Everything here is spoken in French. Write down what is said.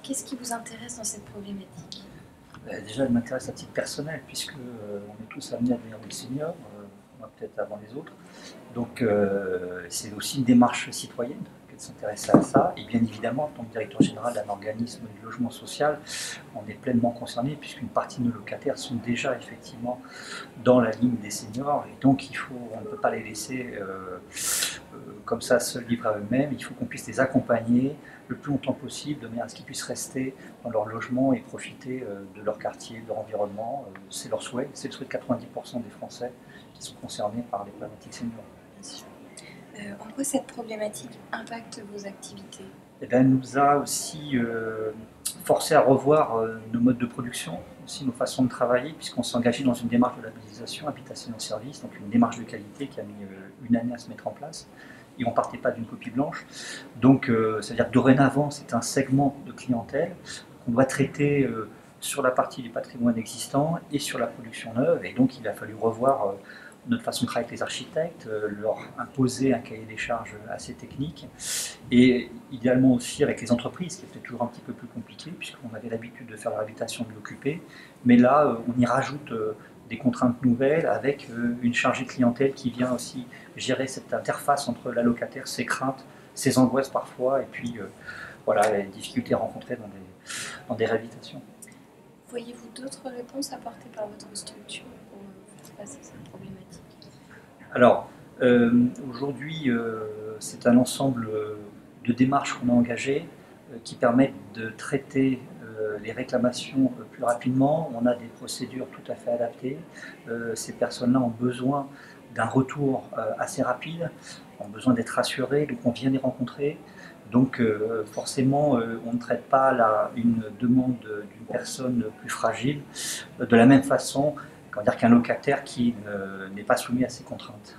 qu'est-ce qui vous intéresse dans cette problématique? Déjà, elle m'intéresse à titre personnel, puisque on est tous amenés à devenir des seniors, moi peut-être avant les autres. Donc c'est aussi une démarche citoyenne que de s'intéresser à ça. Et bien évidemment, en tant que directeur général d'un organisme de logement social, on est pleinement concerné, puisqu'une partie de nos locataires sont déjà effectivement dans la ligne des seniors. Et donc on ne peut pas les laisser comme ça seuls livrés à eux-mêmes. Il faut qu'on puisse les accompagner le plus longtemps possible, de manière à ce qu'ils puissent rester dans leur logement et profiter de leur quartier, de leur environnement. C'est leur souhait, c'est le souhait de 90% des Français qui sont concernés par les problématiques seniors. Bien sûr. En quoi cette problématique impacte vos activités? Eh bien, elle nous a aussi forcé à revoir nos modes de production, aussi nos façons de travailler, puisqu'on s'est engagé dans une démarche de labellisation habitation service, donc une démarche de qualité qui a mis une année à se mettre en place. Et on ne partait pas d'une copie blanche. Donc, c'est-à-dire que dorénavant, c'est un segment de clientèle qu'on doit traiter sur la partie du patrimoine existant et sur la production neuve. Et donc, il a fallu revoir notre façon de travailler avec les architectes, leur imposer un cahier des charges assez technique, et idéalement aussi avec les entreprises, qui était toujours un petit peu plus compliqué, puisqu'on avait l'habitude de faire la réhabilitation de l'occupé. Mais là, on y rajoute des contraintes nouvelles avec une chargée de clientèle qui vient aussi gérer cette interface entre la locataire, ses craintes, ses angoisses parfois, et puis voilà, les difficultés rencontrées dans des réhabilitations. Voyez-vous d'autres réponses apportées par votre structure pour faire face à cette problématique? Alors, aujourd'hui, c'est un ensemble de démarches qu'on a engagées qui permettent de traiter les réclamations plus rapidement. On a des procédures tout à fait adaptées. Ces personnes-là ont besoin d'un retour assez rapide, ont besoin d'être rassurées, donc on vient les rencontrer. Donc forcément, on ne traite pas une demande d'une personne plus fragile de la même façon qu'un locataire qui n'est pas soumis à ces contraintes.